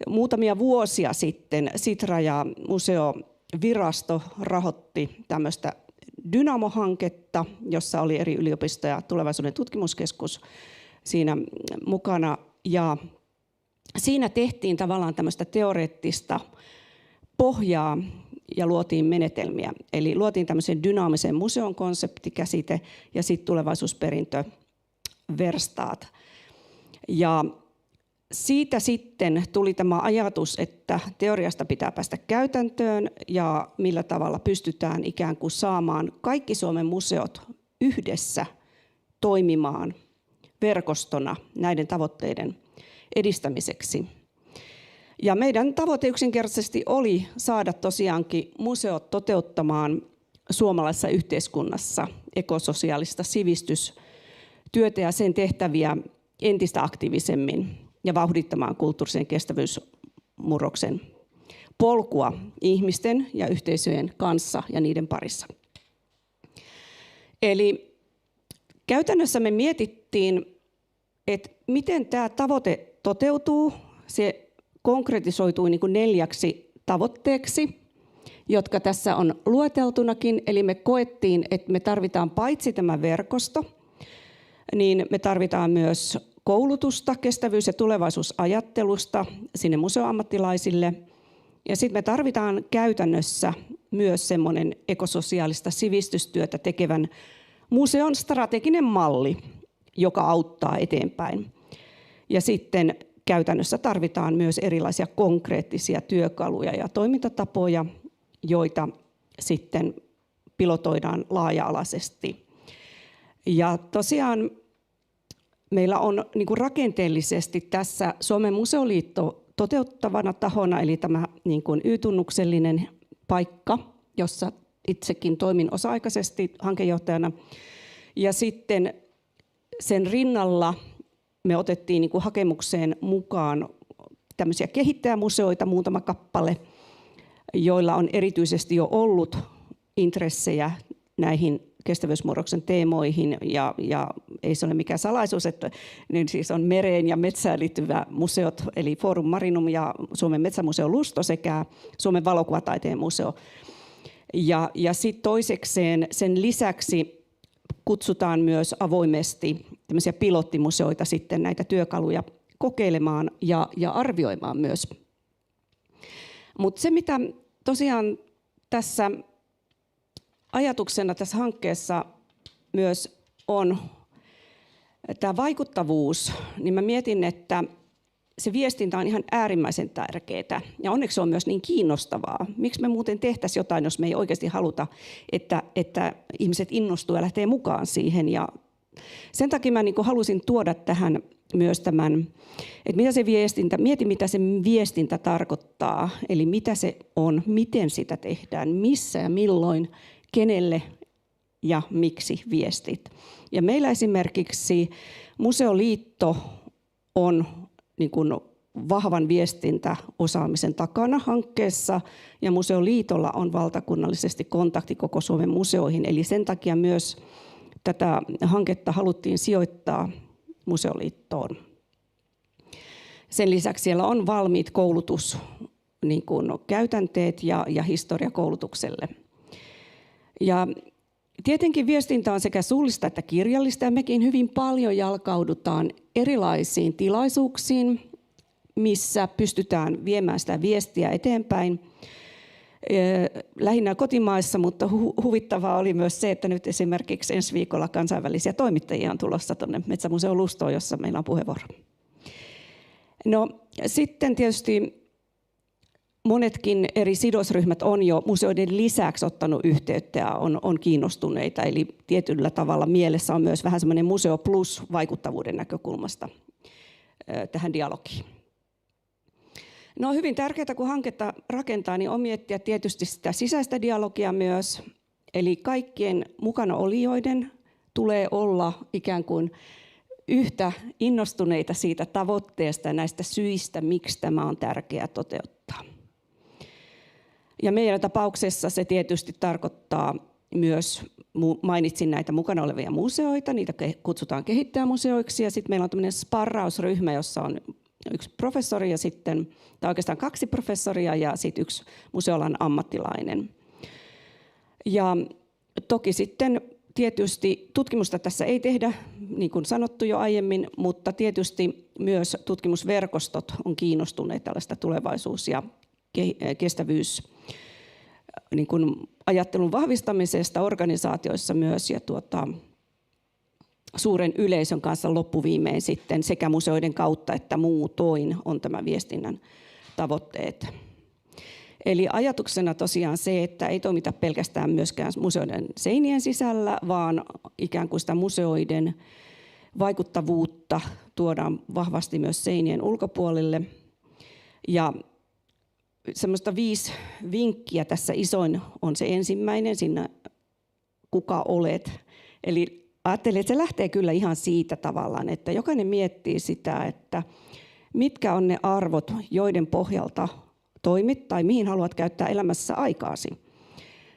C: muutamia vuosia sitten Sitra ja museovirasto rahoitti tämmöistä Dynamo-hanketta, jossa oli eri yliopistoja ja tulevaisuuden tutkimuskeskus siinä mukana. Ja siinä tehtiin tavallaan tämmöistä teoreettista pohjaa ja luotiin menetelmiä. Eli luotiin tämmöisen dynaamisen museon konseptikäsite ja sitten tulevaisuusperintöverstaat. Ja siitä sitten tuli tämä ajatus, että teoriasta pitää päästä käytäntöön ja millä tavalla pystytään ikään kuin saamaan kaikki Suomen museot yhdessä toimimaan verkostona näiden tavoitteiden edistämiseksi. Ja meidän tavoite yksinkertaisesti oli saada tosiaankin museot toteuttamaan suomalaisessa yhteiskunnassa ekososiaalista sivistystyötä ja sen tehtäviä entistä aktiivisemmin ja vauhdittamaan kulttuurisen kestävyysmurroksen polkua ihmisten ja yhteisöjen kanssa ja niiden parissa. Eli käytännössä me mietittiin, että miten tämä tavoite toteutuu. Se konkretisoitui niin kuin 4 tavoitteeksi, jotka tässä on lueteltunakin. Eli me koettiin, että me tarvitaan paitsi tämä verkosto, niin me tarvitaan myös koulutusta kestävyys- ja tulevaisuusajattelusta sinne museoammattilaisille. Ja sitten me tarvitaan käytännössä myös semmoinen ekososiaalista sivistystyötä tekevän museon strateginen malli, joka auttaa eteenpäin. Ja sitten käytännössä tarvitaan myös erilaisia konkreettisia työkaluja ja toimintatapoja, joita sitten pilotoidaan laaja-alaisesti. Ja tosiaan meillä on niin kuin rakenteellisesti tässä Suomen museoliitto toteuttavana tahona, eli tämä niin kuin Y-tunnuksellinen paikka, jossa itsekin toimin osa-aikaisesti hankejohtajana. Ja sitten sen rinnalla me otettiin niin kuin hakemukseen mukaan tämmöisiä kehittäjämuseoita, muutama kappale, joilla on erityisesti jo ollut intressejä näihin kestävyysmurroksen teemoihin, ja ei se ole mikään salaisuus, että niin siis on mereen ja metsään liittyvä museot, eli Forum Marinum ja Suomen metsämuseo Lusto sekä Suomen valokuvataiteen museo. Ja sitten toisekseen sen lisäksi kutsutaan myös avoimesti tämmöisiä pilottimuseoita sitten näitä työkaluja kokeilemaan ja arvioimaan myös. Mutta se, mitä tosiaan tässä ajatuksena tässä hankkeessa myös on tämä vaikuttavuus, niin mä mietin, että se viestintä on ihan äärimmäisen tärkeää ja onneksi se on myös niin kiinnostavaa. Miksi me muuten tehtäisiin jotain, jos me ei oikeasti haluta, että ihmiset innostuu ja lähtee mukaan siihen. Ja sen takia mä halusin tuoda tähän myös tämän, että mitä se viestintä, mieti mitä se viestintä tarkoittaa, eli mitä se on, miten sitä tehdään, missä ja milloin, kenelle ja miksi viestit. Ja meillä esimerkiksi Museoliitto on niin kuin vahvan viestintäosaamisen takana hankkeessa, ja Museoliitolla on valtakunnallisesti kontakti koko Suomen museoihin, eli sen takia myös tätä hanketta haluttiin sijoittaa Museoliittoon. Sen lisäksi siellä on valmiit koulutuskäytänteet ja historia koulutukselle. Ja tietenkin viestintä on sekä suullista että kirjallista, ja mekin hyvin paljon jalkaudutaan erilaisiin tilaisuuksiin, missä pystytään viemään sitä viestiä eteenpäin. Lähinnä kotimaissa, mutta huvittavaa oli myös se, että nyt esimerkiksi ensi viikolla kansainvälisiä toimittajia on tulossa tuonne Metsämuseon Lustoon, jossa meillä on puheenvuoro. No sitten tietysti monetkin eri sidosryhmät on jo museoiden lisäksi ottanut yhteyttä ja on kiinnostuneita, eli tietyllä tavalla mielessä on myös vähän semmoinen Museo Plus vaikuttavuuden näkökulmasta tähän dialogiin. No hyvin tärkeää, kun hanketta rakentaa, niin on miettiä tietysti sitä sisäistä dialogia myös, eli kaikkien mukana olijoiden tulee olla ikään kuin yhtä innostuneita siitä tavoitteesta ja näistä syistä, miksi tämä on tärkeää toteuttaa. Ja meidän tapauksessa se tietysti tarkoittaa myös, mainitsin näitä mukana olevia museoita, niitä kutsutaan kehittäjämuseoiksi, ja sitten meillä on tämmöinen sparrausryhmä, jossa on yksi professori ja sitten, tai oikeastaan 2 professoria ja sitten 1 museoalan ammattilainen. Ja toki sitten tietysti tutkimusta tässä ei tehdä, niin kuin sanottu jo aiemmin, mutta tietysti myös tutkimusverkostot on kiinnostuneet tällaista tulevaisuus- ja kestävyys niin kuin ajattelun vahvistamisesta organisaatioissa myös ja suuren yleisön kanssa loppuviimein sitten sekä museoiden kautta että muutoin on tämä viestinnän tavoitteet. Eli ajatuksena tosiaan se, että ei toimita pelkästään myöskään museoiden seinien sisällä, vaan ikään kuin sitä museoiden vaikuttavuutta tuodaan vahvasti myös seinien ulkopuolelle. Ja semmoista 5 vinkkiä tässä isoin on se ensimmäinen, siinä kuka olet. Eli ajattelin, että se lähtee kyllä ihan siitä tavallaan, että jokainen miettii sitä, että mitkä on ne arvot, joiden pohjalta toimit tai mihin haluat käyttää elämässä aikaasi.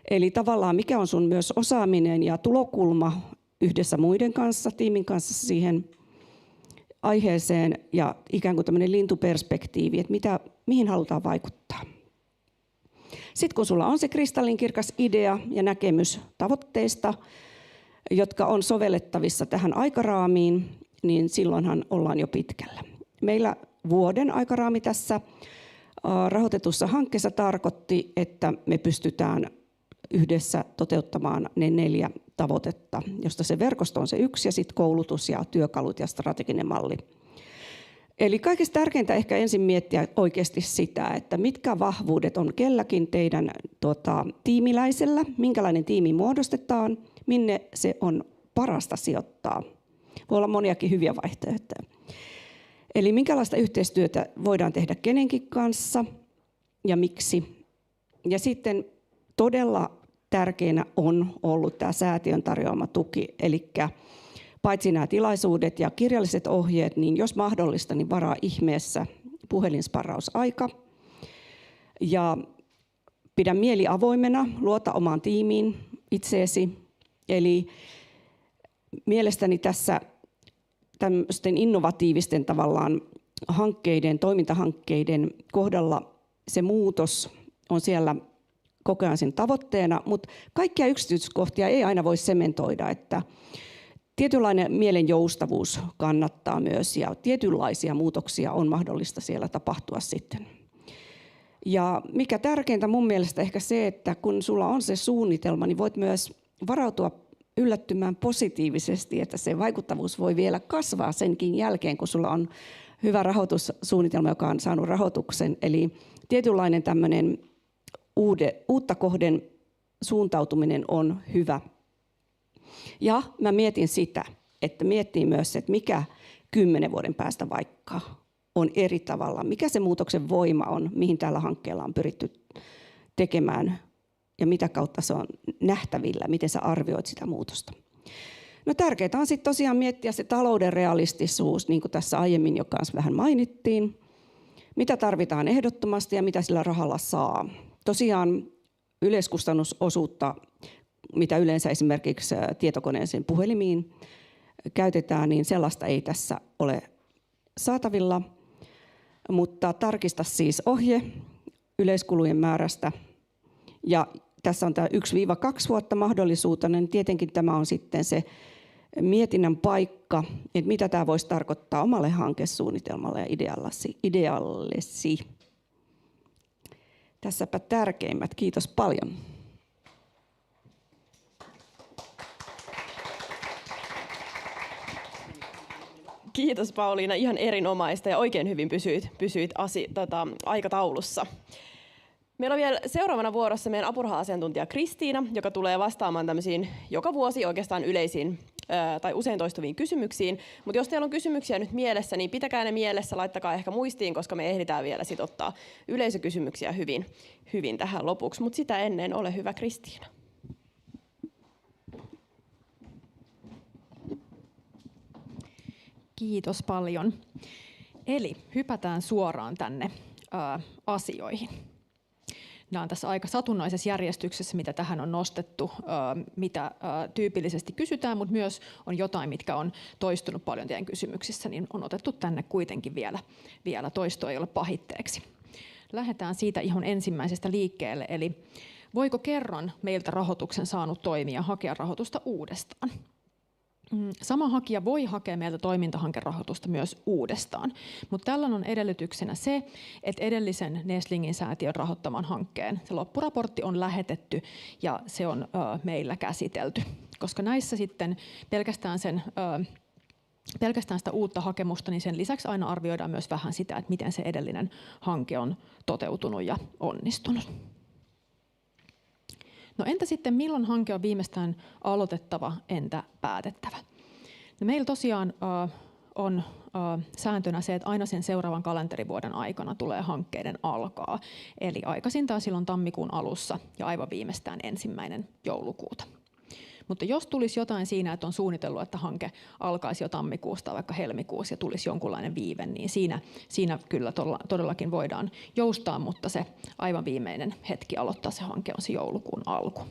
C: Eli tavallaan mikä on sun myös osaaminen ja tulokulma yhdessä muiden kanssa, tiimin kanssa siihen aiheeseen ja ikään kuin tämmöinen lintuperspektiivi, että mihin halutaan vaikuttaa. Sitten kun sulla on se kristallinkirkas idea ja näkemys tavoitteista, jotka on sovellettavissa tähän aikaraamiin, niin silloinhan ollaan jo pitkällä. Meillä vuoden aikaraami tässä rahoitetussa hankkeessa tarkoitti, että me pystytään yhdessä toteuttamaan ne 4 tavoitetta, josta se verkosto on se 1 ja sitten koulutus ja työkalut ja strateginen malli. Eli kaikista tärkeintä ehkä ensin miettiä oikeasti sitä, että mitkä vahvuudet on kelläkin teidän tiimiläisellä, minkälainen tiimi muodostetaan, minne se on parasta sijoittaa. Voi olla moniakin hyviä vaihtoehtoja. Eli minkälaista yhteistyötä voidaan tehdä kenenkin kanssa ja miksi. Ja sitten todella tärkeänä on ollut tämä säätiön tarjoama tuki, eli paitsi nämä tilaisuudet ja kirjalliset ohjeet, niin jos mahdollista, niin varaa ihmeessä puhelinsparrausaika. Ja pidä mieli avoimena, luota omaan tiimiin, itseesi. Eli mielestäni tässä tämmöisten innovatiivisten tavallaan hankkeiden, toimintahankkeiden kohdalla se muutos on siellä koko ajan sen tavoitteena, mutta kaikkia yksityiskohtia ei aina voi sementoida, että tietynlainen mielen joustavuus kannattaa myös ja tietynlaisia muutoksia on mahdollista siellä tapahtua sitten. Ja mikä tärkeintä mun mielestä ehkä se, että kun sulla on se suunnitelma, niin voit myös varautua yllättymään positiivisesti, että se vaikuttavuus voi vielä kasvaa senkin jälkeen, kun sulla on hyvä rahoitussuunnitelma, joka on saanut rahoituksen. Eli tietynlainen tämmöinen uutta kohden suuntautuminen on hyvä. Ja mä mietin sitä, että miettii myös, että mikä 10 vuoden päästä vaikka on eri tavalla, mikä se muutoksen voima on, mihin tällä hankkeella on pyritty tekemään ja mitä kautta se on nähtävillä, miten sä arvioit sitä muutosta. No tärkeää on sitten tosiaan miettiä se talouden realistisuus, niin kuin tässä aiemmin jo kanssa vähän mainittiin. Mitä tarvitaan ehdottomasti ja mitä sillä rahalla saa? Tosiaan yleiskustannusosuutta, mitä yleensä esimerkiksi tietokoneeseen puhelimiin käytetään, niin sellaista ei tässä ole saatavilla. Mutta tarkista siis ohje yleiskulujen määrästä. Ja tässä on tämä 1-2 vuotta mahdollisuutena, niin tietenkin tämä on sitten se mietinnän paikka, että mitä tämä voisi tarkoittaa omalle hankesuunnitelmalle ja ideallesi. Tässäpä tärkeimmät. Kiitos paljon.
A: Kiitos Pauliina, ihan erinomaista ja oikein hyvin pysyit aikataulussa. Meillä on vielä seuraavana vuorossa meidän apuraha-asiantuntija Kristiina, joka tulee vastaamaan tämmöisiin joka vuosi oikeastaan yleisiin tai usein toistuviin kysymyksiin. Mutta jos teillä on kysymyksiä nyt mielessä, niin pitäkää ne mielessä, laittakaa ehkä muistiin, koska me ehditään vielä sit ottaa yleisökysymyksiä hyvin tähän lopuksi. Mutta sitä ennen, ole hyvä Kristiina.
D: Kiitos paljon. Eli hypätään suoraan tänne asioihin. Nämä on tässä aika satunnaisessa järjestyksessä, mitä tähän on nostettu, mitä tyypillisesti kysytään, mutta myös on jotain, mitkä on toistunut paljon teidän kysymyksissä, niin on otettu tänne kuitenkin vielä toisto ei ole pahitteeksi. Lähdetään siitä ihan ensimmäisestä liikkeelle, eli voiko kerran meiltä rahoituksen saanut toimija hakea rahoitusta uudestaan? Sama hakija voi hakea meiltä toimintahankerahoitusta myös uudestaan, mutta tällöin on edellytyksenä se, että edellisen Neslingin säätiön rahoittaman hankkeen se loppuraportti on lähetetty ja se on meillä käsitelty, koska näissä sitten pelkästään sitä uutta hakemusta, niin sen lisäksi aina arvioidaan myös vähän sitä, että miten se edellinen hanke on toteutunut ja onnistunut. No entä sitten milloin hanke on viimeistään aloitettava, entä päätettävä? No meillä tosiaan on sääntönä se, että aina sen seuraavan kalenterivuoden aikana tulee hankkeiden alkaa. Eli aikaisintaan silloin tammikuun alussa ja aivan viimeistään 1. joulukuuta. Mutta jos tulisi jotain siinä, että on suunnitellut, että hanke alkaisi jo tammikuusta tai vaikka helmikuussa ja tulisi jonkunlainen viive, niin siinä kyllä todellakin voidaan joustaa, mutta se aivan viimeinen hetki aloittaa se hanke on se joulukuun alku.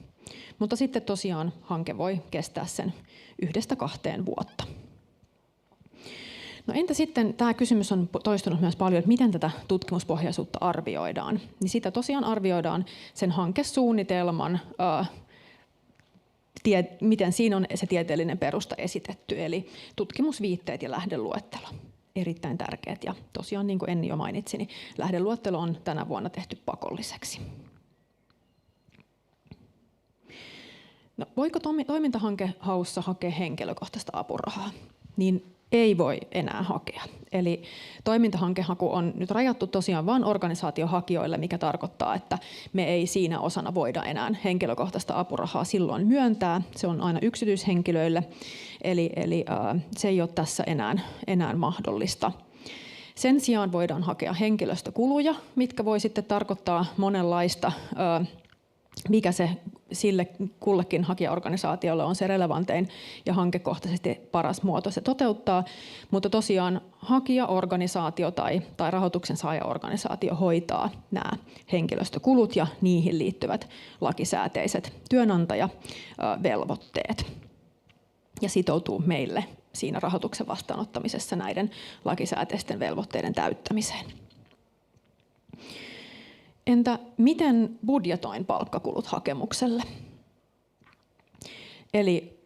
D: Mutta sitten tosiaan hanke voi kestää sen 1-2 vuotta. No entä sitten, tämä kysymys on toistunut myös paljon, että miten tätä tutkimuspohjaisuutta arvioidaan. Niin sitä tosiaan arvioidaan sen hankesuunnitelman miten siinä on se tieteellinen perusta esitetty, eli tutkimusviitteet ja lähdeluettelo. Erittäin tärkeät. Ja tosiaan, niin kuin Enni jo mainitsi, niin lähdeluettelo on tänä vuonna tehty pakolliseksi. No, voiko toimintahankehaussa hakea henkilökohtaista apurahaa? Niin ei voi enää hakea. Eli toimintahankehaku on nyt rajattu tosiaan vain organisaatiohakijoille, mikä tarkoittaa, että me ei siinä osana voida enää henkilökohtaista apurahaa silloin myöntää. Se on aina yksityishenkilöille, eli se ei ole tässä enää mahdollista. Sen sijaan voidaan hakea henkilöstökuluja, mitkä voi sitten tarkoittaa monenlaista, mikä se sille kullekin hakijaorganisaatiolle on se relevantein ja hankekohtaisesti paras muoto se toteuttaa, mutta tosiaan hakijaorganisaatio tai rahoituksen saajaorganisaatio hoitaa nämä henkilöstökulut ja niihin liittyvät lakisääteiset työnantajavelvoitteet ja sitoutuu meille siinä rahoituksen vastaanottamisessa näiden lakisääteisten velvoitteiden täyttämiseen. Entä miten budjetoin palkkakulut hakemukselle? Eli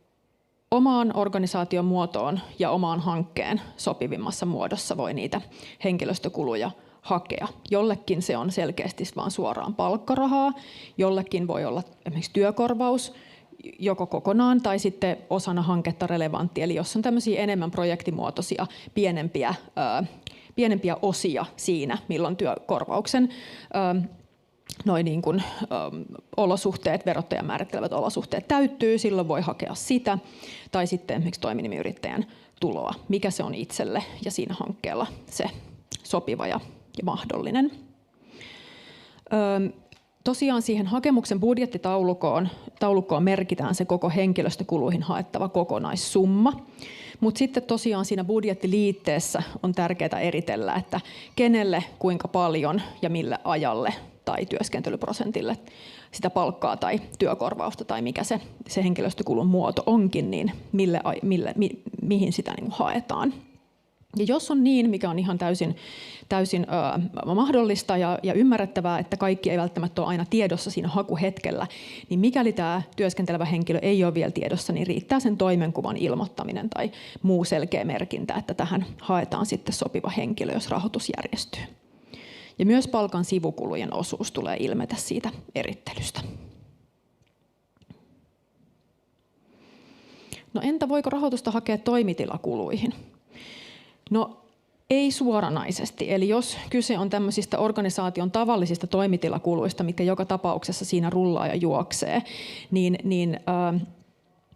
D: omaan organisaation muotoon ja omaan hankkeen sopivimmassa muodossa voi niitä henkilöstökuluja hakea. Jollekin se on selkeästi vain suoraan palkkarahaa, jollekin voi olla esimerkiksi työkorvaus, joko kokonaan tai sitten osana hanketta relevantti. Eli jos on tämmöisiä enemmän projektimuotoisia, pienempiä osia siinä, milloin työkorvauksen olosuhteet, verottajan määrittelevät olosuhteet täyttyy, silloin voi hakea sitä, tai sitten esimerkiksi toiminimiyrittäjän tuloa, mikä se on itselle ja siinä hankkeella se sopiva ja mahdollinen. Tosiaan siihen hakemuksen budjettitaulukkoon merkitään se koko henkilöstökuluihin haettava kokonaissumma. Mutta sitten tosiaan siinä budjettiliitteessä on tärkeää eritellä, että kenelle, kuinka paljon ja mille ajalle tai työskentelyprosentille sitä palkkaa tai työkorvausta tai mikä se henkilöstökulun muoto onkin, niin mihin sitä niin haetaan. Ja jos on niin, mikä on ihan täysin mahdollista ja ymmärrettävää, että kaikki ei välttämättä ole aina tiedossa siinä hakuhetkellä, niin mikäli tämä työskentelevä henkilö ei ole vielä tiedossa, niin riittää sen toimenkuvan ilmoittaminen tai muu selkeä merkintä, että tähän haetaan sitten sopiva henkilö, jos rahoitus järjestyy. Ja myös palkan sivukulujen osuus tulee ilmetä siitä erittelystä. No entä voiko rahoitusta hakea toimitilakuluihin? No ei suoranaisesti, eli jos kyse on tämmöisistä organisaation tavallisista toimitilakuluista, mitkä joka tapauksessa siinä rullaa ja juoksee, niin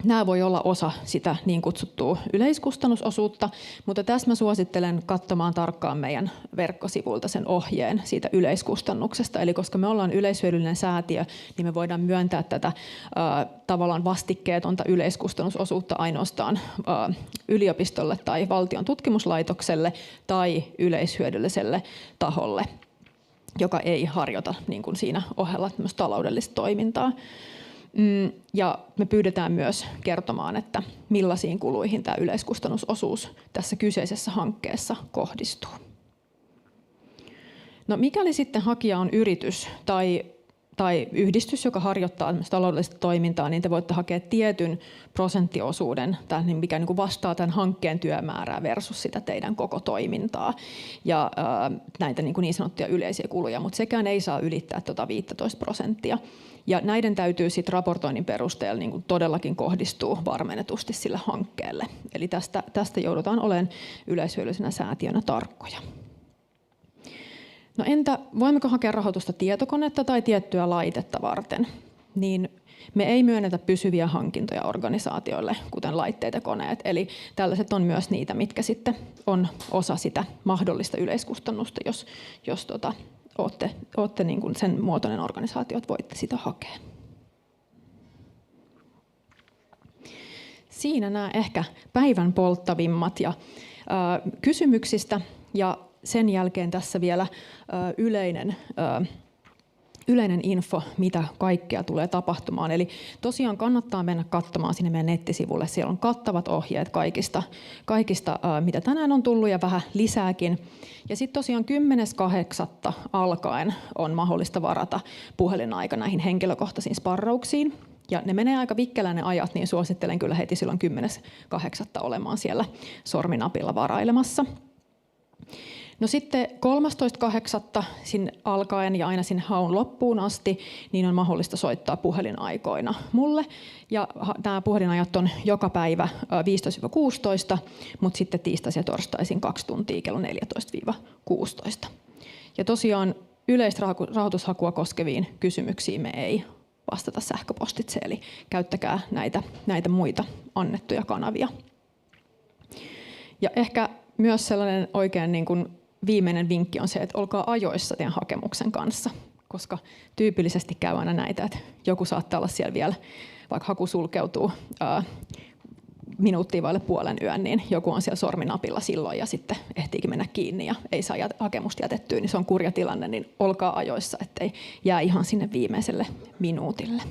D: nämä voi olla osa sitä niin kutsuttua yleiskustannusosuutta, mutta tässä mä suosittelen katsomaan tarkkaan meidän verkkosivuilta sen ohjeen siitä yleiskustannuksesta. Eli koska me ollaan yleishyödyllinen säätiö, niin me voidaan myöntää tätä tavallaan vastikkeetonta yleiskustannusosuutta ainoastaan yliopistolle tai valtion tutkimuslaitokselle tai yleishyödylliselle taholle, joka ei harjoita niin kuin siinä ohella taloudellista toimintaa. Ja me pyydetään myös kertomaan, että millaisiin kuluihin tämä yleiskustannusosuus tässä kyseisessä hankkeessa kohdistuu. No mikäli sitten hakija on yritys tai yhdistys, joka harjoittaa taloudellista toimintaa, niin te voitte hakea tietyn prosenttiosuuden, mikä niin kuin vastaa tämän hankkeen työmäärää versus sitä teidän koko toimintaa ja näitä niin sanottuja yleisiä kuluja, mutta sekään ei saa ylittää 15%. Ja näiden täytyy sitten raportoinnin perusteella niin kuin todellakin kohdistuu varmennetusti sille hankkeelle. Eli tästä joudutaan olemaan yleishyödyllisenä säätiönä tarkkoja. No entä voimmeko hakea rahoitusta tietokonetta tai tiettyä laitetta varten? Niin me ei myönnetä pysyviä hankintoja organisaatioille, kuten laitteet ja koneet. Eli tällaiset on myös niitä, mitkä sitten on osa sitä mahdollista yleiskustannusta, jos olette niin kuin sen muotoinen organisaatio, että voitte sitä hakea. Siinä nämä ehkä päivän polttavimmat ja kysymyksistä ja sen jälkeen tässä vielä yleinen info, mitä kaikkea tulee tapahtumaan. Eli tosiaan kannattaa mennä katsomaan sinne meidän nettisivulle. Siellä on kattavat ohjeet kaikista mitä tänään on tullut ja vähän lisääkin. Ja sitten tosiaan 10.8. alkaen on mahdollista varata puhelinaika näihin henkilökohtaisiin sparrauksiin. Ja ne menee aika vikkelään ne ajat, niin suosittelen kyllä heti silloin 10.8. olemaan siellä sorminapilla varailemassa. No sitten 13.8. alkaen ja aina sinne haun loppuun asti, niin on mahdollista soittaa puhelinaikoina mulle. Ja nämä puhelinajat on joka päivä 15-16, mutta sitten tiistaisin ja torstaisin 2 tuntia kello 14-16. Ja tosiaan yleistä rahoitushakua koskeviin kysymyksiin me ei vastata sähköpostitse, eli käyttäkää näitä muita annettuja kanavia. Ja ehkä myös sellainen oikein niin kuin viimeinen vinkki on se, että olkaa ajoissa teidän hakemuksen kanssa, koska tyypillisesti käy aina näitä, että joku saattaa olla siellä vielä, vaikka haku sulkeutuu minuuttia vaille puolen yön, niin joku on siellä sorminapilla silloin ja sitten ehtiikin mennä kiinni ja ei saa hakemusta jätettyä, niin se on kurja tilanne, niin olkaa ajoissa, ettei jää ihan sinne viimeiselle minuutille.